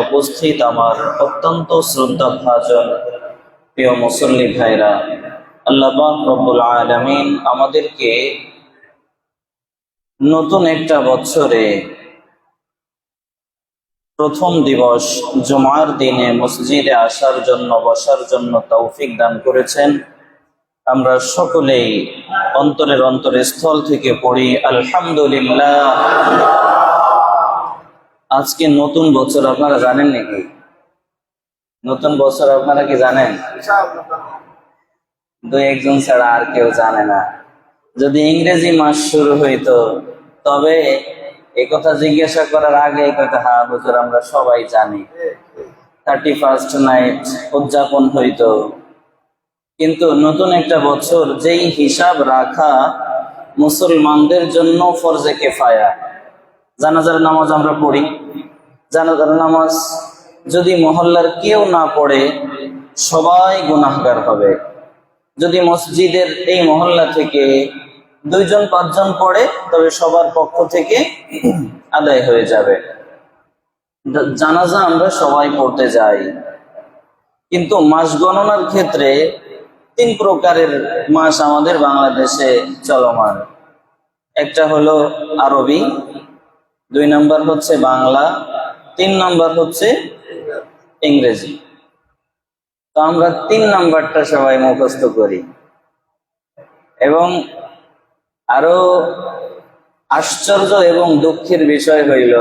উপস্থিত আমার অত্যন্ত শ্রদ্ধাভাজন প্রিয় মুসল্লি ভাইরা, আল্লাহ পাক রব্বুল আলামিন আমাদেরকে নতুন একটা বছরে প্রথম দিবস জুমার দিনে মসজিদে আসার জন্য, বসার জন্য তৌফিক দান করেছেন। আমরা সকলেই অন্তরের অন্তরস্থল থেকে পড়ি আলহামদুলিল্লাহ। আজকে নতুন বছর, আপনারা জানেন নাকি? নতুন বছর আপনারা কি জানেন? দুই একজন ছাড়া আর কেউ জানে না। যদি ইংরেজি মাস শুরু হইতো তবে এই কথা জিজ্ঞাসা করার আগে এই কথা, হ্যাঁ হুজুর আমরা সবাই জানি, 31st নাইট উদযাপন হইতো। কিন্তু নতুন একটা বছর, যেই হিসাব রাখা মুসলমানদের জন্য ফরজে কিফায়া। জানাজার নামাজ আমরা পড়ি, জানাজার নামাজ যদি মহল্লার কেউ না পড়ে সবাই গুনাহগার হবে। যদি মসজিদের এই মহল্লা থেকে 2-5 জন পড়ে তবে সবার পক্ষ থেকে আদায় হয়ে যাবে। জানাজা আমরা সবাই পড়তে যাই, কিন্তু মাস গণনার ক্ষেত্রে 3 প্রকারের মাস আমাদের বাংলাদেশে চলমান। একটা হলো আরবি, 2 নম্বর হচ্ছে বাংলা, 3 নম্বর হচ্ছে ইংরেজি। তো আমরা 3 নম্বরটা সবাই মুখস্থ করি। এবং আরো আশ্চর্য এবং দুঃখের বিষয় হইল,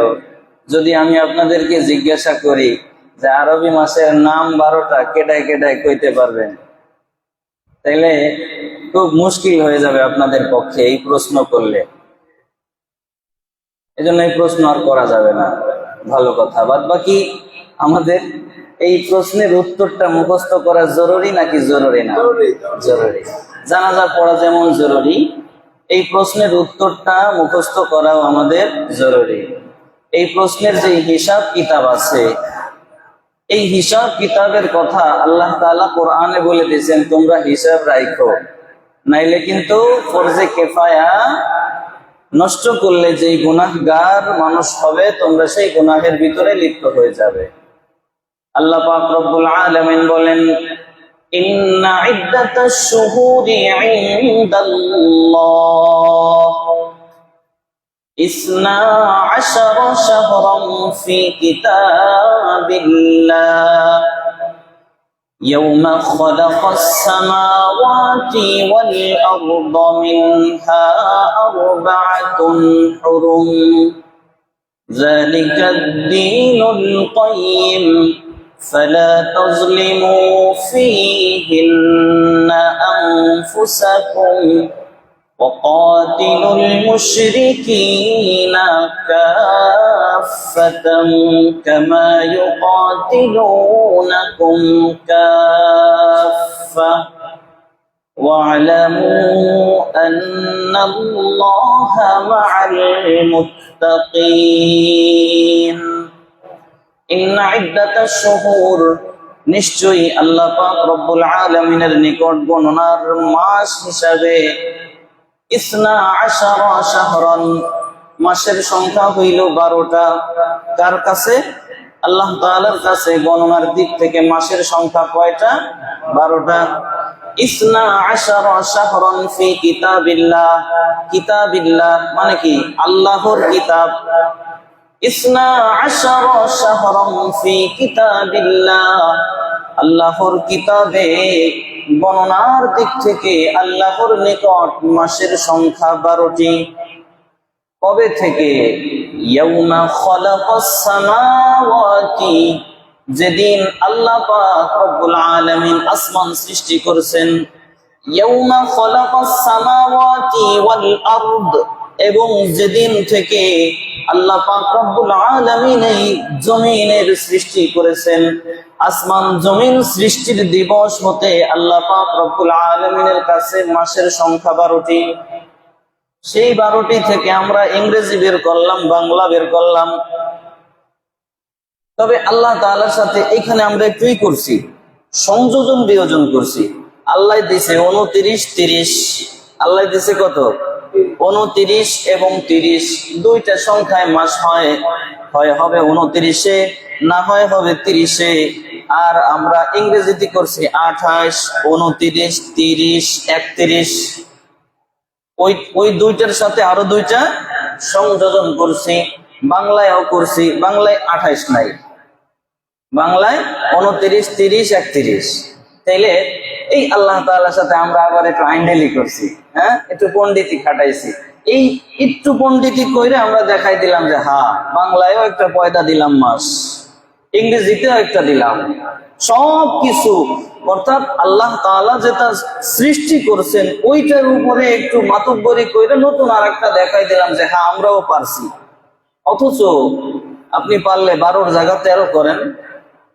যদি আমি আপনাদেরকে জিজ্ঞাসা করি যে আরবি মাসের নাম 12টা কেটায় কেটায় কইতে পারবেন, তাইলে খুব মুশকিল হয়ে যাবে আপনাদের পক্ষে এই প্রশ্ন করলে। এজন্য এই প্রশ্ন আর করা যাবে না। ভালো কথা, বাদ বাকি আমাদের এই প্রশ্নের উত্তরটা মুখস্থ করা জরুরি নাকি জরুরি না? জরুরি। জানাজা পড়া যেমন জরুরি, এই প্রশ্নের উত্তরটা মুখস্থ করাও আমাদের জরুরি। এই প্রশ্নের যে হিসাব কিতাব আছে, এই হিসাব কিতাবের কথা আল্লাহ তাআলা কোরআনে বলে দিয়েছেন, তোমরা হিসাব রাখো, নাইলে কিন্তু ফরজে কিফায়া নষ্ট করলে যেই গুনাহগার মানুষ হবে তোমরা সেই গুনাহের ভিতরে লিপ্ত হয়ে যাবে। আল্লাহ পাক রব্বুল আলামিন বলেন, ইন্না ইদ্দাতাশ শুহুরি ইনদাল্লাহ 12 শাহরান ফি কিতাবিল্লাহ ইয়াওমা খালাকাস সামাওয়াতি ওয়াল আরদা মিনহা আরবা'তুন হুরুম যালিকাদ দীনুল কাইয়্যিম فلا تظلموا فيهن أنفسكم وقاتلوا المشركين كافة كما يقاتلونكم كافة واعلموا أن الله مع المتقين ইন্না ইদ্দাতাশ শুহুর, নিশ্চয়ই আল্লাহ পাক রব্বুল আলামিনের নিকট গণনার মাস হিসাবে 12 শাহরান, মাসের সংখ্যা হইল 12টা। কার কাছে? আল্লাহ তাআলার কাছে গণনার দিক থেকে মাসের সংখ্যা কয়টা? 12টা। 12 শাহরান ফি কিতাবিল্লাহ, কিতাবিল্লাহ মানে কি? আল্লাহর কিতাব। 12 শাহরান ফি কিতাবিল্লাহ, আল্লাহর কিতাবে গণনার দিক থেকে আল্লাহর নিকট মাসের সংখ্যা 12টি। কবে থেকে? ইয়াউমা খালাকাস সামাওয়াতি, যেদিন আল্লাহ পাক রব্বুল আলামিন আসমান সৃষ্টি করেছেন। ইয়াউমা খালাকাস সামাওয়াতি ওয়াল আরদ, এবং যেদিন থেকে আল্লাহ পাক রব্বুল আলামিন এই জমিনের সৃষ্টি করেছেন। আসমান জমিন সৃষ্টির দিবস হতে আল্লাহ পাক রব্বুল আলামিনের কাছে মাসের সংখ্যা 12টি। সেই 12টি থেকে আমরা ইংরেজি বের করলাম, বাংলা বের করলাম। তবে আল্লাহ তাআলার সাথে এখানে আমরা একটুই করছি, সংযোজন বিয়োজন করছি। আল্লাহ দিছে 29, 30। আল্লাহ দিছে কত? 29 এবং 30, দুইটা সংখ্যায় মাস হয়। হয় হবে 29-এ, না হয় হবে 30-এ। আর আমরা ইংরেজিতে করছি 28, 29, 30, 31। ওই দুইটার সাথে আরো দুইটা সংযোজন করছি, বাংলায়ও করছি। বাংলায় 28 নাই, বাংলায় 29, 30, 31। তাইলে এই আল্লাহ তাআলার সাথে আমরা আবার একটু আইনডেলি করছি, হ্যাঁ, একটু পণ্ডিতি খাটাইছি। এই একটু পণ্ডিতি কইরে আমরা দেখাই দিলাম যে হ্যাঁ, বাংলায়ও একটা পয়দা দিলাম মাস, ইংরেজিতেও একটা দিলাম। সব কিছু অর্থাৎ আল্লাহ তাআলা যেটা সৃষ্টি করছেন ওইটার উপরে একটু মাতব্বরি কইরে নতুন আর একটা দেখাই দিলাম যে হ্যাঁ, আমরাও পারছি। অথচ আপনি পারলে 12-র জায়গা 13 করেন।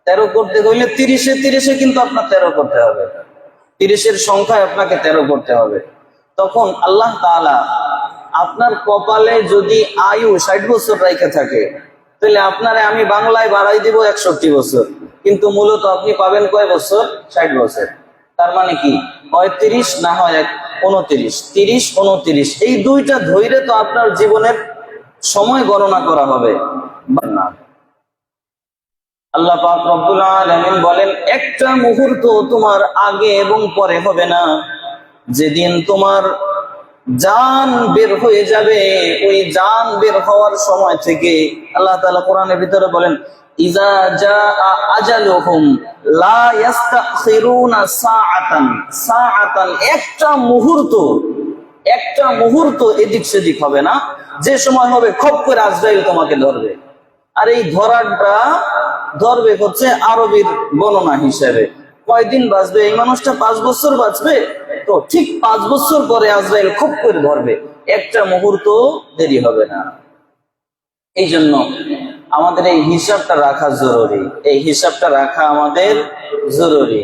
13 করতে হইলে 30-এ কিন্তু আপনার 13 করতে হবে, 30-এর সংখ্যায় আপনাকে 13 করতে হবে। তখন আল্লাহ তাআলা আপনার কপালে যদি আয়ু 60 বছর রাইখা থাকে, তাহলে আপনারে আমি বাংলায় বাড়াই দিব 61 বছর, কিন্তু মূলত আপনি পাবেন কয় বছর? 60 বছর। তার মানে কি, হয় 30 না হয় 29, 30, 29, এই দুইটা ধইরে তো আপনার জীবনের সময় গণনা করা হবে না। আল্লাহ পাক রব্বুল আলামিন বলেন, একটা মুহূর্ত তোমার আগে এবং পরে হবে না। যেদিন তোমার জান বের হয়ে যাবে, ওই জান বের হওয়ার সময় থেকে আল্লাহ তাআলা কোরআনের ভিতরে বলেন, ইজা জাআ আজালুহুম লা ইস্তাখিরুনা সাআতান সাআতান, একটা মুহূর্ত এদিক সেদিক হবে না। যে সময় হবে খপ করে আজরাইল তোমাকে ধরবে। আর এই ধরাটা ধরবে হচ্ছে আরবির গণনা হিসেবে। কয়দিন বাঁচবে এই মানুষটা? 5 বছর বাঁচবে, তো ঠিক 5 বছর পরে আজরাইল খুব করে ধরবে, একটা মুহূর্ত দেরি হবে না। এই জন্য আমাদের এই হিসাবটা রাখা জরুরি, এই হিসাবটা রাখা আমাদের জরুরি।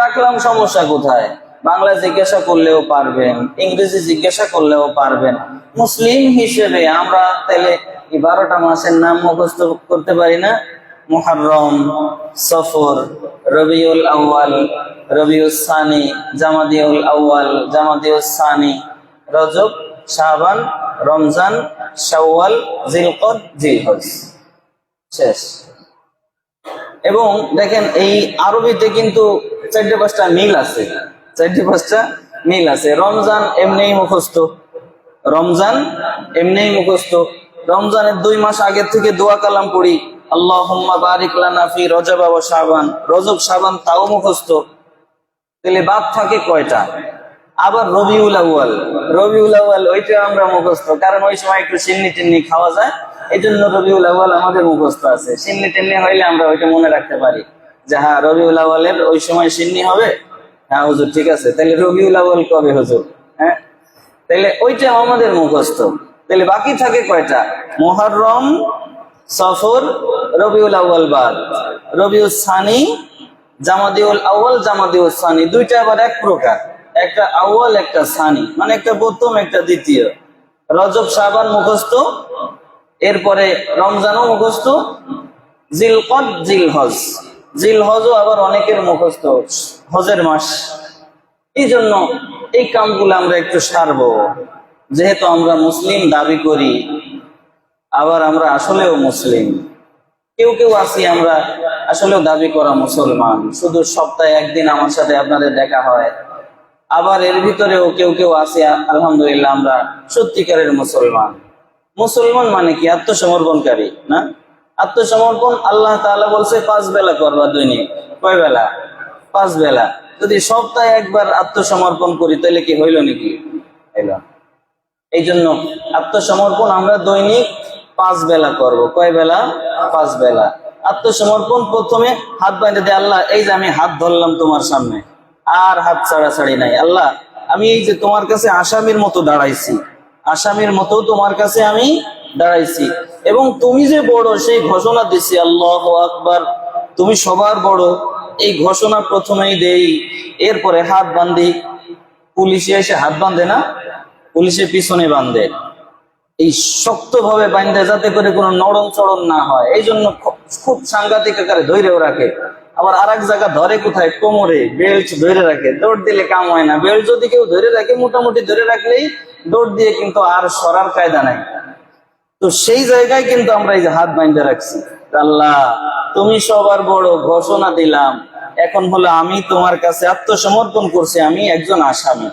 রাখলাম, সমস্যা কোথায়? বাংলা জিজ্ঞাসা করলেও পারবেন, ইংরেজি জিজ্ঞাসা করলেও পারবেন। মুসলিম হিসেবে আমরা তাহলে এই 12টা মাসের নাম মুখস্থ করতে পারি না? মুহররম, সফর, রবিউল আউয়াল, রবিউস সানি, জামাদিউল আউয়াল, জামাদিউস সানি, রজব, শাবান, রমজান, শাওয়াল, জিলকদ, জিলহজ, শেষ। এবং দেখেন এই আরবিতে কিন্তু 4-5টা মিল আছে, 4-5টা মিল আছে। রমজান এমনিই মুখস্থ, রমজান এমনিই মুখস্থ। রমজানের 2 মাস আগে থেকে দোয়া কালাম পড়ি, আল্লাহুম্মা বারিক লানা ফি রজব ওয়া শাবান, রজব শাবান তাও মুখস্থ। তাহলে বাদ থাকে কয়টা? আবার রবিউল আউয়াল, রবিউল আউয়াল ওইটা আমরা মুখস্থ, কারণ ওই সময় একটু সিন্নি টিন্নি খাওয়া যায়, এই জন্য রবিউল আউয়াল আমাদের মুখস্থ আছে। সিন্নি টিন্নি হইলে আমরা ওইটা মনে রাখতে পারি যে হ্যাঁ, রবিউল আউয়ালের ওই সময় সিন্নি হবে। হ্যাঁ হুজুর, ঠিক আছে, তাহলে রবিউল আউয়াল কবে হুজুর? হ্যাঁ, তাহলে ওইটা আমাদের মুখস্থ। তাহলে বাকি থাকে কয়টা? মুহররম, সফর, রবিউল আউয়াল বাদ, রবিউস সানি, জামাদিউল আউয়াল, জামাদিউস সানি। দুইটা আবার এক প্রকার, একটা আউয়াল একটা সানি, মানে একটা প্রথম একটা দ্বিতীয়। রজব শাবান মুখস্থ, এরপরে রমজানও মুখস্থ, জিলকদ, জিলহজ, জিলহজও আবার অনেকের মুখস্থ, হজের মাস। এই জন্য এই কামগুলো আমরা একটু সারবো, যেহেতু আমরা মুসলিম দাবি করি, আবার আমরা আসলেও মুসলিম। কেউ কেউ আছি আমরা আসলেও দাবি করা মুসলমান, শুধু সপ্তাহে একদিন আমার সাথে আপনাদের দেখা হয়। আবার এর ভিতরেও কেউ কেউ আছে আলহামদুলিল্লাহ আমরা সত্যিকারের মুসলমান। মুসলমান মানে কি? আত্মসমর্পণকারী না? আত্মসমর্পণ আল্লাহ তাআলা বলছে 5 বেলা করবা দৈনিক। কয় বেলা? 5 বেলা। যদি সপ্তাহে একবার আত্মসমর্পণ করি তাহলে কি হইল নাকি? হইল। এই জন্য আত্মসমর্পণ আমরা দৈনিক 5 বেলা করব। কয় বেলা? 5 বেলা। আত্মসমর্পণ প্রথমে হাত বাঁধে দে, আল্লাহ এই যে আমি হাত ধরলাম তোমার সামনে, আর হাত ছাড়াছাড়ি নাই। আল্লাহ আমি এই যে তোমার কাছে আসামির মতো দাঁড়াইছি, আসামির মতো তোমার কাছে আমি দাঁড়াইছি, এবং তুমি যে বড় সেই ঘোষণা দিছি, আল্লাহু আকবার, তুমি সবার বড়, এই ঘোষণা প্রথমেই দেই। এরপরে হাত বান্ধি। পুলিশে এসে হাত বাঁধে না, পুলিশের পিছনে বাঁধে, এই শক্তভাবে বাঁধে যাতে করে কোনো নড়ন চড়ন না হয়। এই জন্য খুব সাংঘাতিক আকারে ধৈর্যও রাখে। আবার আর এক জায়গা ধরে কোথায়? কোমরে বেল্ট ধরে রাখে, দৌড় দিলে কাম হয় না। বেল্ট যদি কেউ ধরে রাখে, মোটামুটি ধরে রাখলেই দৌড় দিয়ে কিন্তু আর সরার কায়দা নাই। তো সেই জায়গায় কিন্তু আমরা এই যে হাত বাইন্ধে রাখছি, আল্লাহ তুমি সবার বড়, ঘোষণা দিলাম, এখন হলো আমি তোমার কাছে আত্মসমর্পণ করছি, আমি একজন আসামি,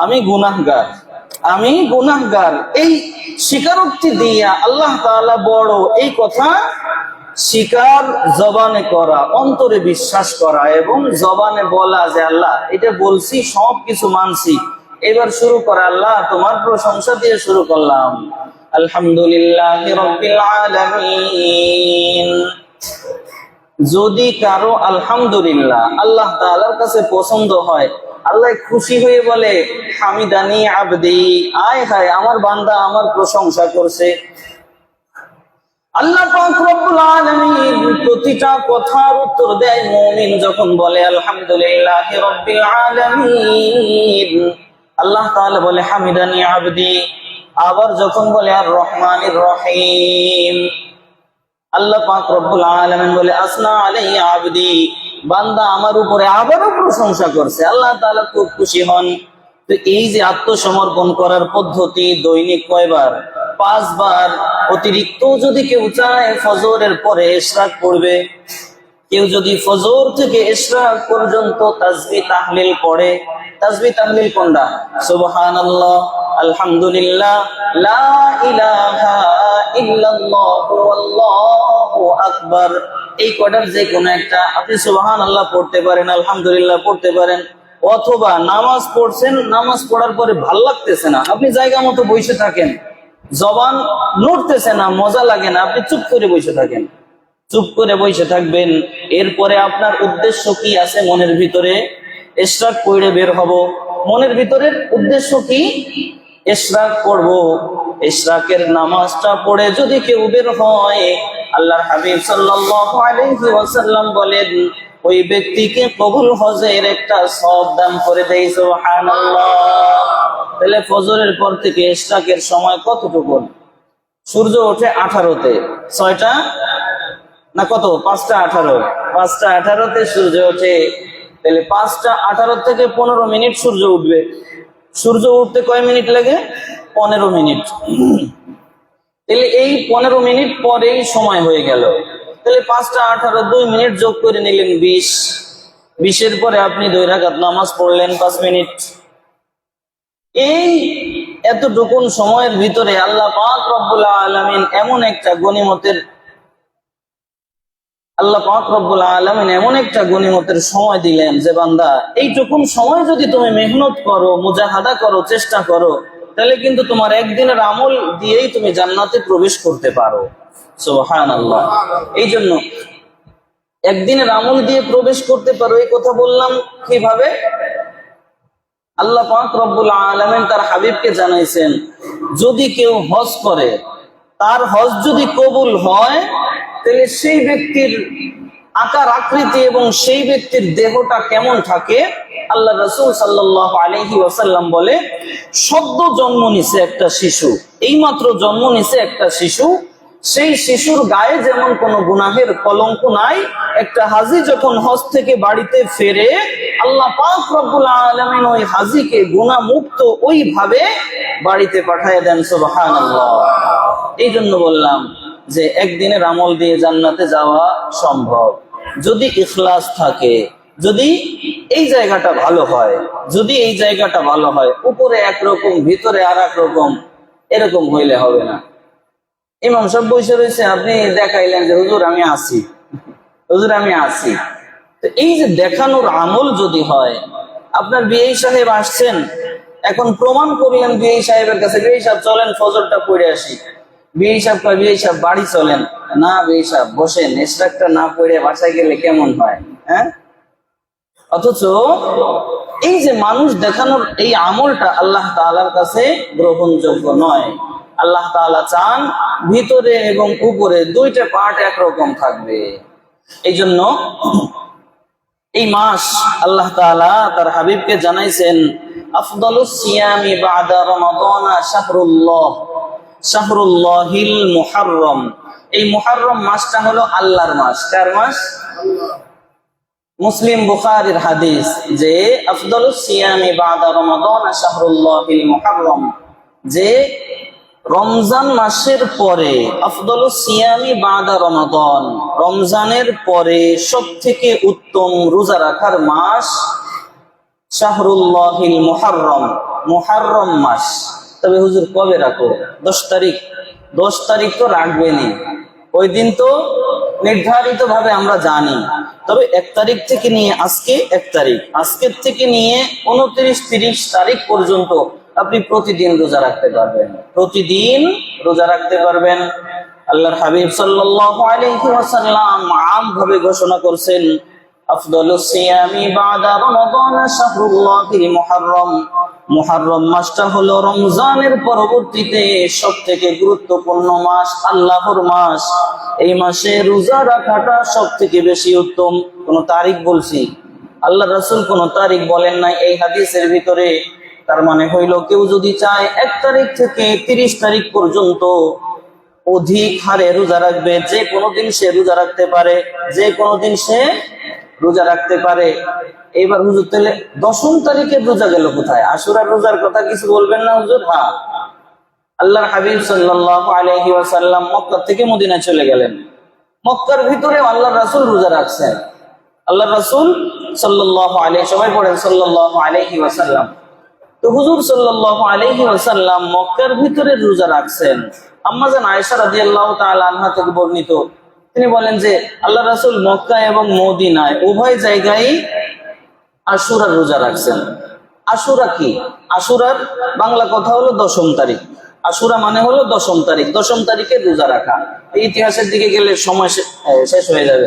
আমি গুনাহগার, আমি গুনাহগার। এই স্বীকারোক্তি দিয়া আল্লাহ তাআলা বড়, এই কথা স্বীকার জবানে করা, অন্তরে বিশ্বাস করা এবং জবানে বলা যে আল্লাহ এটা বলছি, সবকিছু মানছি, এবার শুরু করা, আল্লাহ তোমার প্রশংসা দিয়ে শুরু করলাম, আলহামদুলিল্লাহি রাব্বিল আলামিন। যদি কারো আলহামদুলিল্লাহ আল্লাহ তাআলার কাছে পছন্দ হয়, আল্লাহ খুশি হয়ে বলে হামিদানি আবদি, আয় হায় আমার বান্দা আমার প্রশংসা করছে। আল্লাহ পাক রব্বুল আলামিন প্রতিটা কথার উত্তর দেয় মুমিন যখন বলে আলহামদুলিল্লাহি রাব্বিল আলামিন। আল্লাহ তাআলা বলে হামিদানি আবদি। আবার যখন বলে আর রহমানির রহিম, আল্লাহ পাক রব্বুল আলামিন বলে আসনা আলাইহি আবদি, বান্দা আমার উপরে আবারও প্রশংসা করছে। আল্লাহ তাআলা খুব খুশি হন। তো এই যে আত্মসমর্পণ করার পদ্ধতি দৈনিক কয়বার? 5 বার। অতিরিক্ত যদি কেউ চায় ফজরের পরে ইশরাক পড়বে, কেউ যদি ফজর থেকে ইশরাক পর্যন্ত তাসবিহ তাহলিল পড়ে, তাসবিহ তাহলিল কোনটা? সুবহানাল্লাহ, আলহামদুলিল্লাহ, লা ইলাহা ইল্লাল্লাহু আল্লাহু আকবার, এই কয়টার যে কোনো একটা আপনি সুবহানাল্লাহ পড়তে পারেন, আলহামদুলিল্লাহ পড়তে পারেন। অথবা নামাজ পড়ছেন, নামাজ পড়ার পরে ভাল লাগতেছে না, আপনি জায়গা মতো বসে থাকেন, জবান নড়তেছে না, মজা লাগে না, আপনি চুপ করে বসে থাকেন, চুপ করে বসে থাকবেন। এরপরে আপনার উদ্দেশ্য কি আছে মনের ভিতরে? ইশরাক পড়ে বের হব। মনের ভিতরের উদ্দেশ্য কি? ইশরাক পড়ব। ইশরাকের নামাজটা পড়ে যদি কেউ বের হয়, আল্লাহর হাবিব সাল্লাল্লাহু আলাইহি ওয়াসাল্লাম বলেন ওই ব্যক্তিকে কবুল হজের একটা সওয়াব দান করে দেয়। সুবহানাল্লাহ। তাহলে ফজরের পর থেকে ইশরাকের সময় কতটুকু? সূর্য ওঠে 18-তে, 6টা না কত? 5টা 18, 5টা 18-তে সূর্য ওঠে। তাহলে 5টা 18 থেকে 15 মিনিট সূর্য উঠবে। সূর্য উঠতে কয় মিনিট লাগে? 15 মিনিট। তাহলে এই 15 মিনিট পরেই সময় হয়ে গেল। তাহলে 5টা 18, 2 মিনিট যোগ করে নিলেন 20। 20-এর পরে আপনি 2 রাকাত নামাজ পড়লেন 5 মিনিট। এই এতটুকুন সময়ের ভিতরে আল্লাহ পাক রব্বুল আলামিন এমন একটা গনিমতের সময় দিলেন যে বান্দা এইটুকুন সময় যদি তুমি মেহনত করো, মুজাহাদা করো, চেষ্টা করো, তাহলে কিন্তু তোমার একদিনের আমল দিয়েই তুমি জান্নাতে প্রবেশ করতে পারো। সুবহানাল্লাহ। এই জন্য একদিনের আমল দিয়ে প্রবেশ করতে পারো, এই কথা বললাম। কিভাবে? আল্লাহ পাক রব্বুল আলামিন তার হাবিবকে জানাইছেন যদি কেউ হজ করে, তার হজ যদি কবুল হয়, তাহলে সেই ব্যক্তির আকার আকৃতি এবং সেই ব্যক্তির দেহটা কেমন থাকে, আল্লাহ রাসূল সাল্লাল্লাহু আলাইহি ওয়াসাল্লাম বলে সদ্য জন্ম নিছে একটা শিশু, এইমাত্র জন্ম নিছে একটা শিশু, সেই শিশুর গায়ে যেমন কোনো গুনাহের কলঙ্ক নাই, একটা হাজী যখন হজ থেকে বাড়িতে ফেরে, আল্লাহ পাক রব্বুল আলামিন ওই হাজীকে গুনাহ মুক্ত ওইভাবে বাড়িতে পাঠিয়ে দেন। সুবহানাল্লাহ। এই জন্য বললাম যে একদিনের আমল দিয়ে জান্নাতে যাওয়া সম্ভব যদি ইখলাস থাকে, যদি এই জায়গাটা ভালো হয়, যদি এই জায়গাটা ভালো হয়। উপরে একরকম ভিতরে আর এক রকম, এরকম হইলে হবে না। ইমাম সাহেব বসে রয়েছে, আপনি দেখাইলেন যে হুজুর আমি আছি, হুজুর আমি আছি। তো এই যে দেখানোর আমল যদি হয়, আপনার বিআই সাহেব আসছেন, এখন প্রমাণ করলেন বিআই সাহেবের কাছে, বিআই সাহেব চলেন ফজরটা পড়ে আসি। বিআই সাহেব কয়, বিআই সাহেব বাড়ি চলেন। না বিআই সাহেব বসেন, ইশরাকটা না পড়ে বাসায় গেলে কেমন হয়? হ্যাঁ। অথচ এই যে মানুষ দেখানোর এই আমলটা আল্লাহ তাআলার কাছে গ্রহণযোগ্য নয়। আল্লাহ তাআলা চান ভিতরে এবং উপরে দুইটা পার্ট একরকম থাকবে। এই জন্য এই মাস আল্লাহ তাআলা তার হাবিবকে জানাইছেন আফদালুস সিয়ামি বাদা রমাদান শাহরুল্লাহিল মুহাররম। এই মুহাররম মাসটা হলো আল্লাহর মাস। কার মাস? মুসলিম বুখারীর হাদিস যে আফদালুস সিয়ামি বাদা রমাদান শাহরুল্লাহিল মুহাররম, যে রমজান মাসের পরে আফদলুস সিয়ামি বাদা রমাদান, রমজানের পরে সবথেকে উত্তম রোজা রাখার মাস শাহরুল্লাহিল মুহাররম, মুহাররম মাস। তবে হুজুর কবে রাখো? 10 তারিখ। 10 তারিখ তো রাখবেনি, ওই দিন তো নির্ধারিত ভাবে আমরা জানি। তবে 1 তারিখ থেকে নিয়ে আজকে 1 তারিখ, আজকের থেকে নিয়ে 29-30 তারিখ পর্যন্ত আপনি প্রতিদিন রোজা রাখতে পারবেন, প্রতিদিন রোজা রাখতে পারবেন। আল্লাহর হাবিব সাল্লাল্লাহু আলাইহি ওয়াসাল্লাম আম ভাবে ঘোষণা করছেন, আফদলুস সিয়ামি বাদা রমাদান শাহরুল্লাহিল মুহাররম। মুহাররম মাসটা হলো রমজানের পরবর্তীতে সবথেকে গুরুত্বপূর্ণ মাস, আল্লাহর মাস। এই মাসে রোজা রাখাটা সবথেকে বেশি উত্তম। কোন তারিখ বলছি? আল্লাহ রাসূল কোন তারিখ বলেন নাই এই হাদিসের ভিতরে। তার মানে হইল, কেউ যদি চায় 1 তারিখ থেকে 30 তারিখ পর্যন্ত অধিক হারে রোজা রাখবে, যে কোনো দিন সে রোজা রাখতে পারে, যে কোনো দিন সে রোজা রাখতে পারে। এবার হুজুর তাহলে 10ম তারিখের রোজা গেল কোথায়? আশুরার রোজার কথা কিছু বলবেন না হুজুর? হ্যাঁ, আল্লাহর হাবিব সাল্লাল্লাহু আলাইহি ওয়াসাল্লাম মক্কা থেকে মদিনা চলে গেলেন। মক্কার ভিতরে আল্লাহর রাসূল রোজা রাখছেন। আল্লাহর রাসূল সাল্লাল্লাহু আলাইহি, সবাই পড়েন সাল্লাল্লাহু আলাইহি ওয়াসাল্লাম। তো হুজুর সাল্লাল্লাহু আলাইহি ওয়াসাল্লাম মক্কার ভিতরে রোজা রাখছেন। আম্মা জান আয়েশা রাদিয়াল্লাহু তাআলা আনহা থেকে বর্ণিত, তিনি বলেন যে আল্লাহ রাসূল মক্কা এবং মদিনায় উভয় জায়গায় আশুরার রোজা রাখছেন। আশুরা কি? আশুরার বাংলা কথা হলো 10ম তারিখ। আশুরা মানে হলো 10ম তারিখ, 10ম তারিখে রোজা রাখা। ইতিহাসের দিকে গেলে সময় শেষ হয়ে যাবে।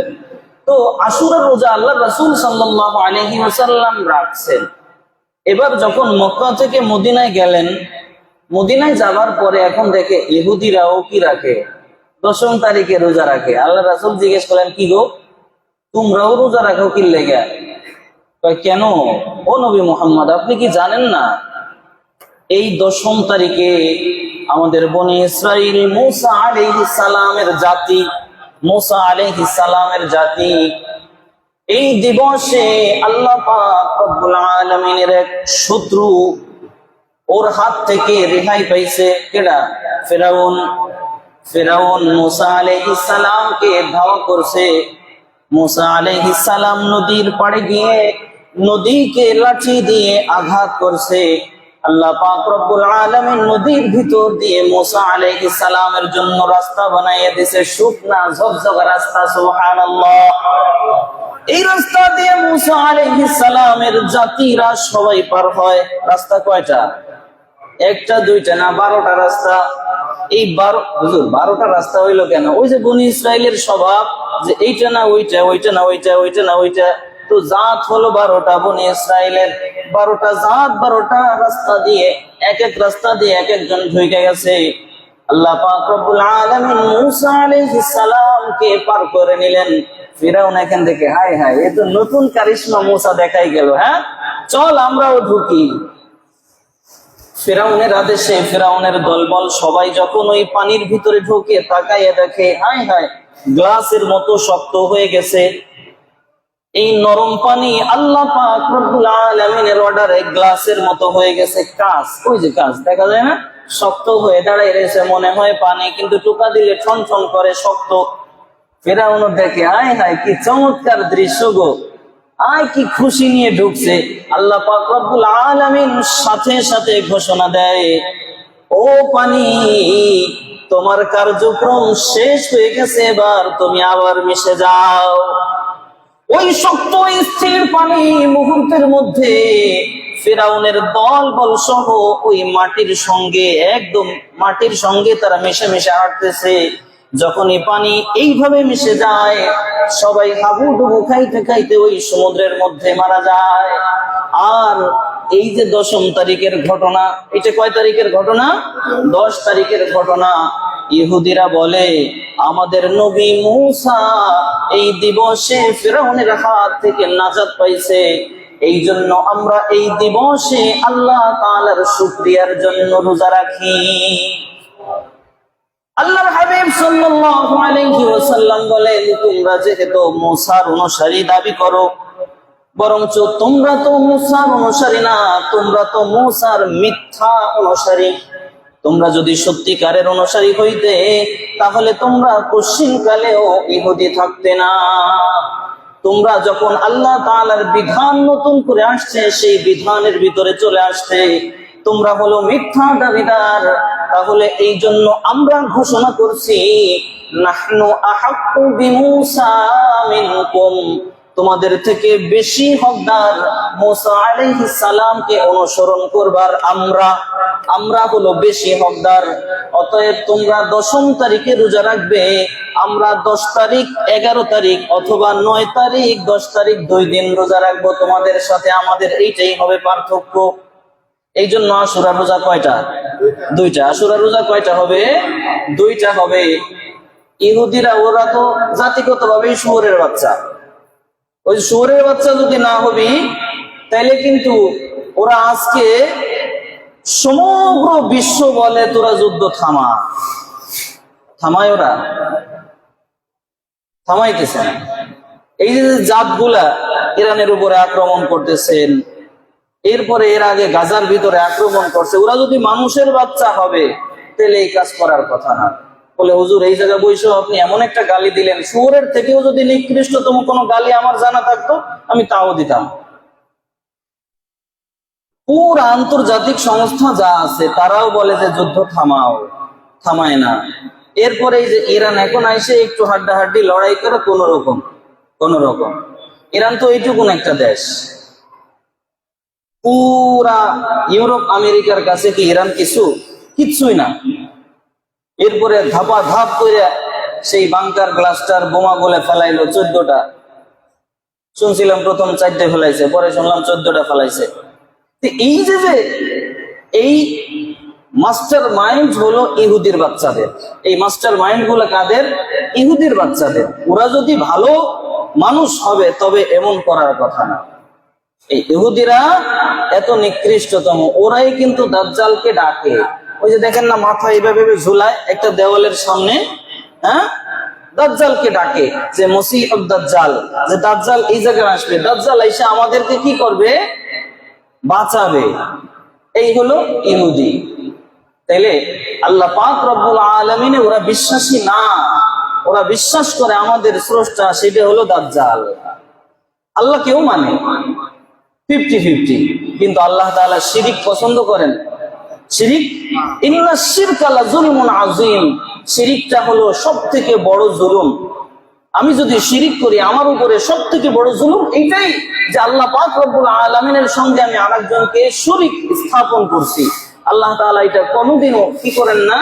তো আশুরার রোজা আল্লাহ রাসূল সাল্লাল্লাহু আলাইহি ওয়াসাল্লাম রাখছেন। এবার যখন মক্কা থেকে মদিনায় গেলেন, মদিনায় যাবার পরে এখন দেখে ইহুদিরাও কি রাখে? 10ম তারিখে রোজা রাখে। আল্লাহ রাসূল জিজ্ঞেস করলেন, কি গো, তোমরাও রোজা রাখো কি লেগে? কেন ও নবী মুহাম্মদ, আপনি কি জানেন না এই 10ম তারিখে আমাদের বনি ইসরাইল মূসা আলাইহিস সালামের জাতি, মূসা আলাইহিস সালামের জাতি এই দিবসে আল্লাহ পাক রব্বুল আলামিনের এক শত্রু, ওর হাত থেকে রেহাই পাইছে। কেডা? ফিরাউন। ফিরাউন মূসা আলাইহিস সালামকে ধাওয়া করছে। মূসা আলাইহিস সালাম নদীর পাড়ে গিয়ে নদীকে লাঠি দিয়ে আঘাত করছে। আল্লাহ পাক রব্বুল আলামিন নদীর ভিতর দিয়ে মূসা আলাইহিস সালামের জন্য রাস্তা বানাইয়া দিয়েছে, শুকনা ঝকঝকা রাস্তা। সুবহানাল্লাহ। এই রাস্তা দিয়ে মূসা আলাইহিস সালামের জাতিরা সবাই পার হয়। রাস্তা কয়টা? একটা, দুইটা না, 12টা রাস্তা। এই 12টা রাস্তা হইলো কেন? ওই যে বনি ইসরাইলের স্বভাব যে এইটা না ওইটা, ওইটা না ওইটা, ওইটা না ওইটা। তো জাত হলো 12টা, বনি ইসরাইলের 12টা জাত, 12টা রাস্তা দিয়ে এক এক রাস্তা দিয়ে এক একজন ঢুকে গেছে। আল্লাহ পাক রব্বুল আলামিন মূসা আলাইহিস সালামকে পার করে নিলেন। ফিরাউন এখান থেকে, হায় হায়, এ তো নতুন কারিশমা মূসা দেখাই গেল, হ্যাঁ চল আমরাও ঢুকি। ফিরাউনের আদেশে ফিরাউনের দলবল সবাই যখন ওই পানির ভিতরে ঢুকে তাকাইয়া দেখে, হায় হায়, গ্লাসের মতো শক্ত হয়ে গেছে। এই নরম পানি আল্লাহ পাক রব্বুল আলামিনের অর্ডারে গ্লাসের মতো হয়ে গেছে। কাঁচ, ওই যে কাঁচ দেখা যায় না, শক্ত হয়ে দাঁড়ায় রয়েছে, মনে হয় পানি, কিন্তু টোকা দিলে ঠন ঠন করে শক্ত। ফিরাউন দেখে, হায় হায়, কি চমৎকার দৃশ্য গো, আয় কি খুশি নিয়ে ঢুকছে। আল্লাহ পাক রব্বুল আলামিন সাথে সাথে ঘোষণা দেয়, ও পানি, তোমার কার্যক্রম শেষ হয়ে গেছে, এবার তুমি আবার মিশে যাও। ওই শক্ত স্থির পানি মুহূর্তের মধ্যে ফিরাউনের দল বল সহ ওই মাটির সঙ্গে, একদম মাটির সঙ্গে তারা মিশে মিশে হাঁটতেছে। যখনই পানি এইভাবে মিশে যায়, সবাই হাবুডুবু খাইতে খাইতে ওই সমুদ্রের মধ্যে মারা যায়। আর এই যে 10ম তারিখের ঘটনা, এটা কয় তারিখের ঘটনা? 10 তারিখের ঘটনা। ইহুদিরা বলে, আমাদের নবী মূসা এই দিবসে ফিরাউনের হাত থেকে নাজাত পাইছে, এই জন্য আমরা এই দিবসে আল্লাহ তাআলার শুকরিয়ার জন্য রোজা রাখি। আল্লাহর হাবিব সাল্লাল্লাহু আলাইহি ওয়াসাল্লাম বলেন, তোমরা যেহেতু মূসার অনুসারী দাবি করো, বরঞ্চ তোমরা তো মূসার অনুসারী না, তোমরা তো মূসার মিথ্যা অনুসারী। তোমরা যদি সত্যিকারের অনুসারী হইতে তাহলে তোমরা পশ্চিমকালেও ইহুদি থাকতে না। তোমরা যখন আল্লাহ তাআলার বিধান নতুন করে আসছে সেই বিধানের ভিতরে চলে আসছে, তোমরা হলো মিথ্যা দাবিদার। তাহলে এই জন্য আমরা ঘোষণা করছি, নাহনু আহাক্কু বিমূসা মিনকুম, তোমাদের থেকে বেশি হকদার মুসা আলাইহিস সালামকে অনুসরণ করবার আমরা হলো বেশি হকদার। অতএব তোমরা 10 তারিখে রোজা রাখবে, আমরা 10 তারিখ 11 তারিখ অথবা 9 তারিখ 10 তারিখ 2 দিন রোজা রাখবো। তোমাদের সাথে আমাদের এইটাই হবে পার্থক্য। এই জন্য আশুরা রোজা কয়টা? 2টা। আশুরা রোজা কয়টা হবে? 2টা হবে। ইহুদিরা ওরা তো জাতিগত ভাবে শুয়োরের বাচ্চা, ওই শুয়োরের বাচ্চা যদি না হবি তাইলে কিন্তু ওরা আজকে সমগ্র বিশ্ব বলে তোরা যুদ্ধ থামায়, ওরা থামাইতেছে না। এই যে জাতগুলা ইরানের উপরে আক্রমণ করতেছেন, এরপরে এর আগে গাজার ভিতরে আক্রমণ করছে, ওরা যদি মানুষের বাচ্চা হবে তাহলে এই কাজ করার কথা না। বলে হুজুর এই জায়গায় বসে আপনি এমন একটা গালি দিলেন, শুয়োরের থেকেও যদি নিকৃষ্টতম কোনো গালি আমার জানা থাকতো আমি তাও দিতাম। পুরো আন্তর্জাতিক সংস্থা যা আছে তারাও বলে যে যুদ্ধ থামায় না। এরপরে এই যে ইরান এখন আইসে একটু হাড্ডাহাড্ডি লড়াই করে কোন রকম। ইরান তো এইটুকুন একটা দেশ, পুরা ইউরোপ আমেরিকার কাছে কি ইরান কিচ্ছুই না। এরপরে ধাপ করে সেই বাংকার ক্লাস্টার বোমা বলে ফেলাইলো 14টা। শুনছিলাম প্রথম 4টে ফেলাইছে, পরে শুনলাম 14টা ফেলাইছে। এই যে এই মাস্টার মাইন্ড হলো ইহুদির বাচ্চাদের। এই মাস্টার মাইন্ড গুলো কাদের? ইহুদির বাচ্চাদের। ওরা যদি ভালো মানুষ হবে তবে এমন করার কথা না। এই ইহুদিরা এত নিকৃষ্টতম, ওরাই কিন্তু দাজ্জালকে ডাকে। ওই যে দেখেন না, মাথা এইভাবে ঝুলায় একটা দেওয়ালের সামনে, হ্যাঁ, দাজ্জালকে ডাকে যে মসিহুদ দাজ্জাল, যে দাজ্জাল এই জায়গায় আসবে, দাজ্জাল এসে আমাদেরকে কি করবে? বাঁচাবে। এই হলো ইহুদি। তাইলে আল্লাহ পাক রব্বুল আলামিনে ওরা বিশ্বাসী না, ওরা বিশ্বাস করে আমাদের স্রষ্টা সেটা হলো দাজ্জাল। আল্লাহ কেউ মানে 50-50, কিন্তু আল্লাহ তাআলা শিরিক পছন্দ করেন। শিরিক, ইন্না শিরকা লাযুলমুন আযীম, শিরিকটা হলো সবথেকে বড় জুলুম। আমি যদি শিরিক করি আমার উপরে সবথেকে বড় জুলুম এইটাই যে আল্লাহ পাক রব্বুল আলামিনের সঙ্গে আমি আরেকজনকে শরীক স্থাপন করছি। আল্লাহ তাআলা এটা কোনোদিনও কি করেন না,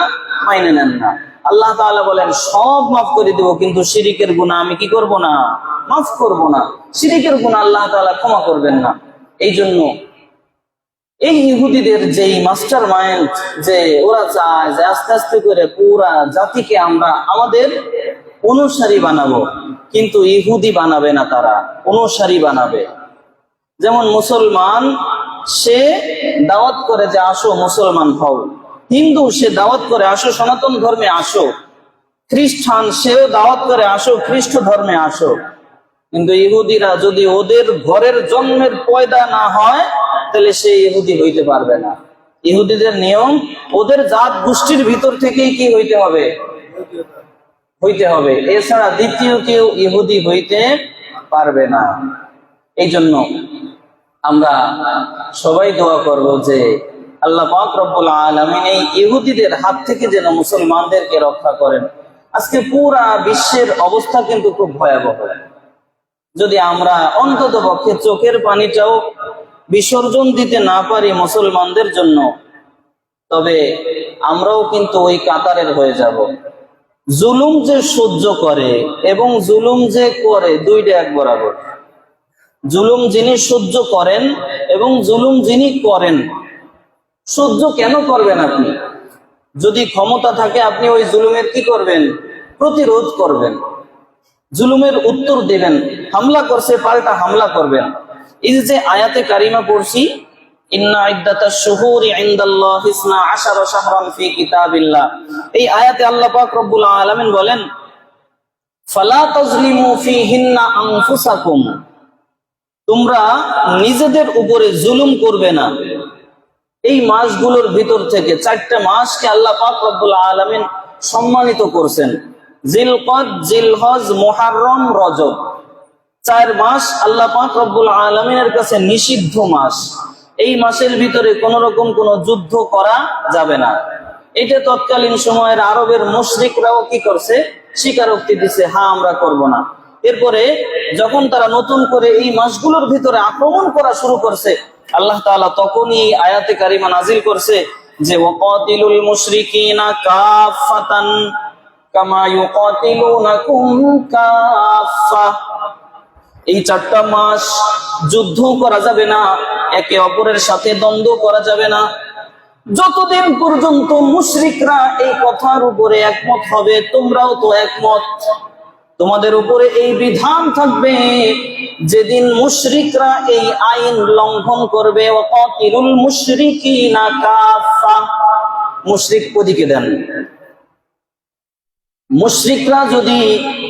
মাইনে নেন না। আল্লাহ তাআলা বলেন সব মাফ করে দেব, কিন্তু শিরিকের গুনাহ আমি কি করব না, মাফ করব না। শিরিকের গুনাহ আল্লাহ তাআলা ক্ষমা করবেন না। এই জন্য এই ইহুদিদের যেই মাস্টার মাইন্ড, যে ওরা চায় যে আস্তে আস্তে করে পুরা জাতিকে আমরা আমাদের অনুসারী বানাবো, কিন্তু ইহুদি বানাবে না, তারা অনুসারী বানাবে। যেমন মুসলমান সে দাওয়াত করে যে আসো মুসলমান হও, হিন্দু সে দাওয়াত করে আসো সনাতন ধর্মে আসো, খ্রিস্টান সেও দাওয়াত করে আসো খ্রিস্ট ধর্মে আসো। কিন্তু ইহুদিরা যদি ওদের ঘরের জন্মের পয়দা না হয় তাহলে সে ইহুদি হইতে পারবে না। ইহুদিদের নিয়ম ওদের জাত গোষ্ঠীর ভিতর থেকেই কি হইতে হবে, এছাড়া দ্বিতীয় কেউ ইহুদি হইতে পারবে না। এই জন্য আমরা সবাই দোয়া করব যে আল্লাহ পাক রব্বুল আলামিন এই ইহুদিদের হাত থেকে যেন মুসলমানদেরকে রক্ষা করেন। আজকে পুরা বিশ্বের অবস্থা কিন্তু খুব ভয়াবহ। যদি আমরা অন্তত পক্ষে চোখের পানিটাও বিসর্জন দিতে না পারি মুসলমানদের জন্য, তবে আমরাও কিন্তু ওই কাতারের হয়ে যাব। জুলুম যে সহ্য করে এবং জুলুম যে করে দুইটা এক বরাবর। জুলুম যিনি সহ্য করেন এবং জুলুম যিনি করেন, সহ্য কেন করবেন আপনি? যদি ক্ষমতা থাকে আপনি ওই জুলুমের কি করবেন? প্রতিরোধ করবেন, জুলুমের উত্তর দেবেন। হামলা করছে পাল্টা হামলা করবেন। এই যে আয়াতে কারিমা পড়ছি, ইন্না ইদ্দাতাশ শুহুরি ইনদাল্লাহি 12 শাহরান ফি কিতাবিল্লাহ, এই আয়াতে আল্লাহ পাক রব্বুল আলামিন বলেন ফালা তাজলিমু ফিহিন্না আনফুসাকুম, তোমরা নিজেদের উপরে জুলুম করবে না। এই মাসগুলোর ভিতর থেকে 4টা মাসকে আল্লাহ পাক রব্বুল আলামিন সম্মানিত করছেন। জিলকদ, জিলহজ, মুহররম, রজব, 4 মাস আল্লাহ পাক রব্বুল আলামিনের কাছে নিষিদ্ধ মাস। এই মাসের ভিতরে কোন রকম কোনো যুদ্ধ করা যাবে না। এটা তৎকালীন সময়ের আরবের মুশরিকরাও কি করছে, স্বীকারোক্তি দিছে, হ্যাঁ আমরা করব না। এরপরে যখন তারা নতুন করে এই মাসগুলোর ভিতরে আক্রমণ করা শুরু করছে, আল্লাহ তাআলা তখনই আয়াতে কারিমা নাজিল করছে যে ওয়াকাতিলুল মুশরিকিনা কাফাতান কামা ইউকাতিলুনাকুম কাফা। এই 4টা মাস যুদ্ধ করা যাবে না, একে অপরের সাথে দ্বন্দ্ব করা যাবে না, যতদিন পর্যন্ত মুশরিকরা এই কথার উপরে একমত হবে, তোমরাও তো একমত, তোমাদের উপরে এই বিধান থাকবে। যেদিন মুশরিকরা এই আইন লঙ্ঘন করবে, ওয়াকাতিলুল মুশরিকিনা কাফা, মুশরিক ওদিকে দেন, মুশরিকরা যদি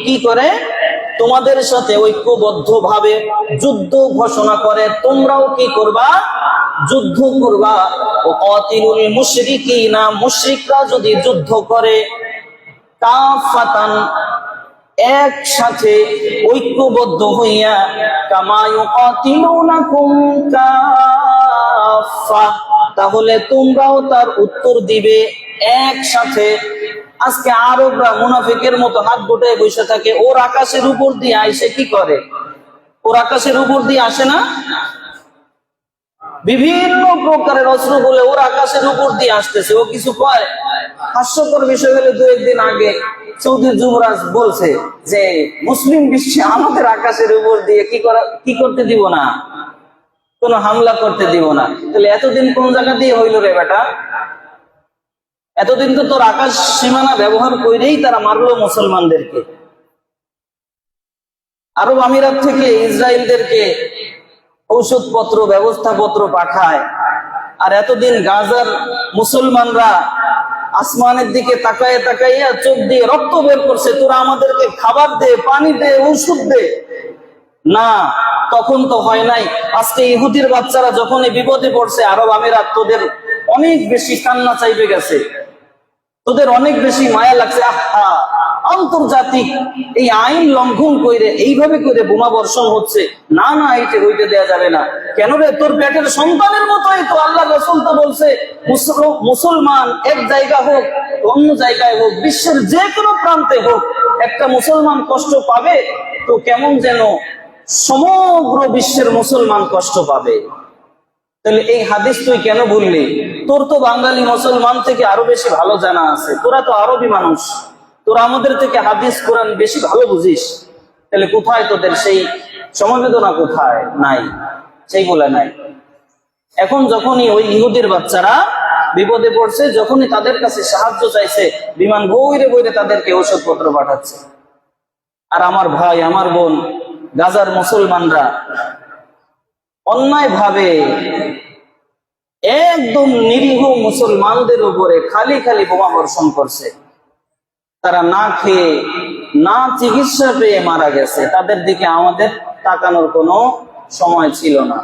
কি করে তোমাদের সাথে ঐক্যবদ্ধভাবে যুদ্ধ ঘোষণা করে, তোমরাও কি করবা, যুদ্ধ করবা। ওয়াকাতিলুল মুশরিকিনা, মুশরিকরা যদি যুদ্ধ করে, কাফাতান, একসাথে ঐক্যবদ্ধ হইয়া, কামা ইউকাতিলুনাকুম কাফা, তাহলে তোমরাও তার উত্তর দিবে একসাথে। আজকে আরবরা মুনাফিকের মতো হাত গোটায় বসে থাকে, ওর আকাশের উপর দিয়ে আইসে কি করে, ওর আকাশের উপর দিয়ে আসে না, বিভিন্ন প্রকারের অস্ত্র বলে ওর আকাশের উপর দিয়ে আসতেছে, ও কিছু কয়। হাস্যকর বিষয় হলে 2-1 দিন আগে সৌদি যুবরাজ বলছে যে মুসলিম বিশ্বে আমাদের আকাশের উপর দিয়ে কি করতে দিব না, কোন হামলা করতে দিব না। তাহলে এতদিন কোন জায়গা দিয়ে হইল রে বেটা? এতদিন তো তোর আকাশ সীমানা ব্যবহার করেই তারা মারলো মুসলমানদেরকে। আরব আমিরাত থেকে ইসরায়েলদেরকে ঔষধপত্র, ব্যবস্থাপত্র পাঠায়, আর এতদিন গাজার মুসলমানরা আসমানের দিকে তাকায় তাকাইয়া চোখ দিয়ে রক্ত বের করছে, তোরা আমাদেরকে খাবার দে, পানি দে, ঔষধ দে। না, তখন তো হয় নাই। আজকে ইহুদির বাচ্চারা যখনই বিপদে পড়ছে, আরব আমিরাত তোদের অনেক বেশি কান্না চাইবে গেছে, তোদের অনেক বেশি মায়া লাগছে। আহা, আন্তর্জাতিক এই আইন লঙ্ঘন করে এইভাবে করে বোমা বর্ষণ হচ্ছে, না না, এইটা হইতে দেয়া যাবে না। কেন রে? তোর পেটের সন্তানের মতোই তো আল্লাহ রাসূল তো বলছে, মুসলমান এক জায়গা হোক, অন্য জায়গায় হোক, বিশ্বের যে কোনো প্রান্তে হোক, একটা মুসলমান কষ্ট পাবে তো কেমন যেন সমগ্র বিশ্বের মুসলমান কষ্ট পাবে। তাহলে এই হাদিস তুই কেন ভুললি? তোর তো বাঙালি মুসলমান থেকে আরো বেশি ভালো জানা আছে, তোরা তো আরবি মানুষ, তোরা আমাদের থেকে হাদিস কোরআন বেশি ভালো বুঝিস। তাহলে কোথায় তোদের সেই সমবেদনা? কোথায়? নাই, সেইগুলা নাই। এখন যখনই ওই ইহুদির বাচ্চারা বিপদে পড়ছে, যখনই তাদের কাছে সাহায্য চাইছে, বিমান বইরে বইরে তাদেরকে ওষুধপত্র পাঠাচ্ছে। আর আমার ভাই, আমার বোন, গাজার মুসলমানরা অন্যায় ভাবে একদম নিরীহ মুসলমানদের উপরে খালি খালি বোমা বর্ষণ করছে। তারা না খেয়ে, না চিকিৎসা পেয়ে মারা গেছে। তাদের দিকে আমাদের তাকানোর কোনো সময় ছিল না।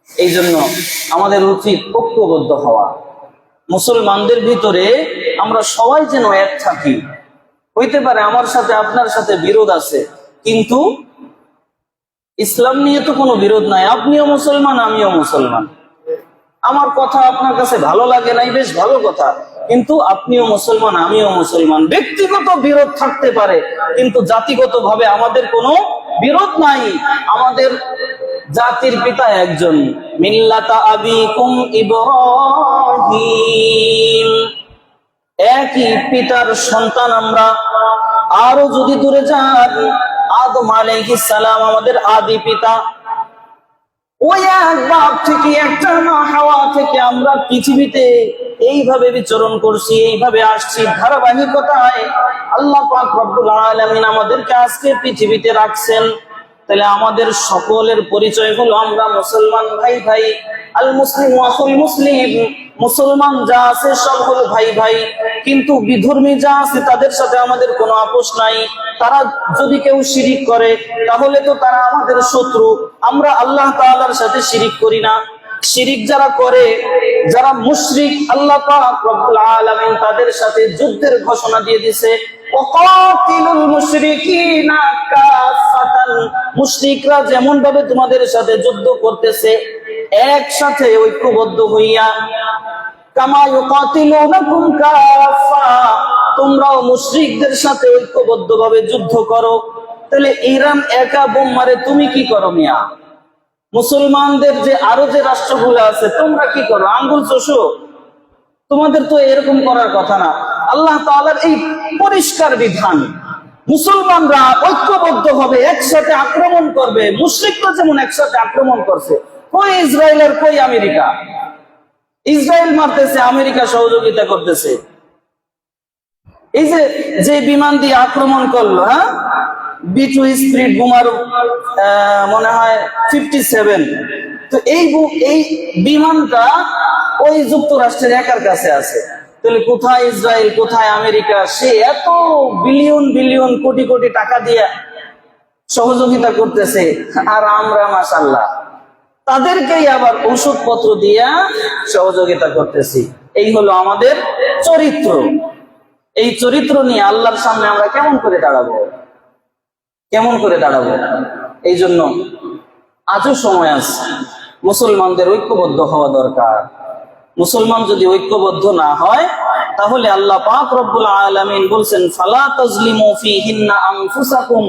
এই জন্য আমাদের উচিত ঐক্যবদ্ধ হওয়া। মুসলমানদের ভিতরে আমরা সবাই যেন এক থাকি। হইতে পারে আমার সাথে আপনার সাথে বিরোধ আছে, কিন্তু ইসলাম নিয়ে তো কোনো বিরোধ নাই। আপনিও মুসলমান, আমিও মুসলমান। আমার কথা আপনার কাছে ভালো লাগে নাই, বেশ ভালো কথা, কিন্তু আপনিও মুসলমান, আমিও মুসলমান। ব্যক্তিগত বিরোধ থাকতে পারে, কিন্তু জাতিগত ভাবে আমাদের কোনো বিরোধ নাই। আমাদের জাতির পিতা একজন, মিল্লাতা আবিকুম ইব্রাহিম, একই পিতার সন্তান আমরা। আরো যদি দূরে যান, আদম আলাইহিস সালাম আমাদের আদি পিতা। ওই এক বাপ থেকে, একটা মা হাওয়া থেকে আমরা পৃথিবীতে এইভাবে বিচরণ করছি, এইভাবে আসছি ধারাবাহিকতায়। আল্লাহ পাক রব্বুল আলামিন আমাদেরকে আজকে পৃথিবীতে রাখছেন। তাহলে আমাদের সকলের পরিচয় হলো আমরা মুসলমান ভাই ভাই। আল মুসলিম আখুল মুসলিম, মুসলমান যা আছে সব হলো ভাই ভাই। কিন্তু বিধর্মী যা আছে তাদের সাথে আমাদের কোনো আপোষ নাই। তারা যদি কেউ শিরিক করে তাহলে তো তারা আমাদের শত্রু। আমরা আল্লাহ তাআলার সাথে শিরিক করি না। শিরিক যারা করে যারা মুশরিক আল্লাহ পাক রব্বুল আলামিন তাদের সাথে যুদ্ধের ঘোষণা দিয়ে দিয়েছে, ওয়াকাতিলুল মুশরিকিনা কাফাতান, মুশরিকরা যেমন ভাবে তোমাদের সাথে যুদ্ধ করতেছে একসাথে ঐক্যবদ্ধ হইয়া, কামা ইউকাতিলুনাকুম কাফা, তোমরাও মুশরিকদের সাথে ঐক্যবদ্ধভাবে যুদ্ধ করো। তাহলে ইরান একা বোম মারে, তুমি কি করো মিয়া? মুসলমানদের যে আরো যে রাষ্ট্রগুলো আছে তোমরা কি করো? আঙ্গুল চষো? তোমাদের তো এরকম করার কথা না। আল্লাহ তাআলার এই পরিষ্কার বিধান, মুসলমানরা ঐক্যবদ্ধ হবে, একসাথে আক্রমণ করবে। মুশরিকরা যেমন একসাথে আক্রমণ করছে, কই ইসরায়েলের কই আমেরিকা? ইসরায়েল মারতেছে, আমেরিকা সহযোগিতা করতেছে। এই যে বিমান দিয়ে আক্রমণ করলো, হ্যাঁ, B2 স্পিরিট বোমার মনে হয় 57, তো এই বিমানটা ওই যুক্তরাষ্ট্রের একার কাছে আছে। তাহলে কোথায় ইসরায়েল, কোথায় আমেরিকা? সে এত বিলিয়ন বিলিয়ন কোটি কোটি টাকা দিয়ে সহযোগিতা করতেছে, আর আমরা মাশাআল্লাহ তাদেরকেই আবার ওষুধপত্র দিয়া সহযোগিতা করতেছি। এই হলো আমাদের চরিত্র। এই চরিত্র নিয়ে আল্লাহর সামনে আমরা কেমন করে দাঁড়াবো? কেমন করে দাঁড়াবো? এই জন্য আজও সময় আছে, মুসলমানদের ঐক্যবদ্ধ হওয়া দরকার। মুসলমান যদি ঐক্যবদ্ধ না হয় তাহলে আল্লাহ পাক রব্বুল আলামিন বলছেন, ফালা তাজলিমু ফীহিন্না আনফুসাকুম,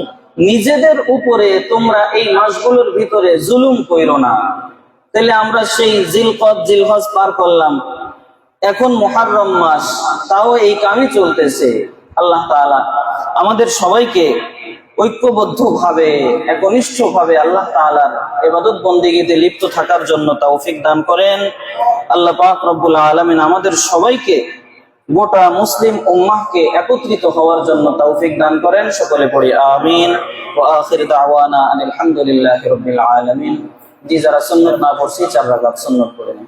নিজেদের উপরে তোমরা এই মাসগুলোর ভিতরে জুলুম কইরো না। তাহলে আমরা সেই জিলকদ জিলহজ পার করলাম, এখন মুহররম মাস, তাও এই কামই চলতেছে। আল্লাহ তাআলা আমাদের সবাইকে ঐক্যবদ্ধভাবে একনিষ্ঠভাবে আল্লাহ তাআলার ইবাদত বন্দেগীতে লিপ্ত থাকার জন্য তৌফিক দান করেন। আল্লাহ পাক রব্বুল আলামিন আমাদের সবাইকে, গোটা মুসলিম উম্মাহকে একত্রিত হওয়ার জন্য তৌফিক দান করেন। সকলে পড়ি আমিন। ওয়া আখির দাওয়ানা আলহামদুলিল্লাহি রাব্বিল আলামিন। জি, যারা সুন্নাত না পড়ছি 4 রাকাত সুন্নাত পড়ে নেন।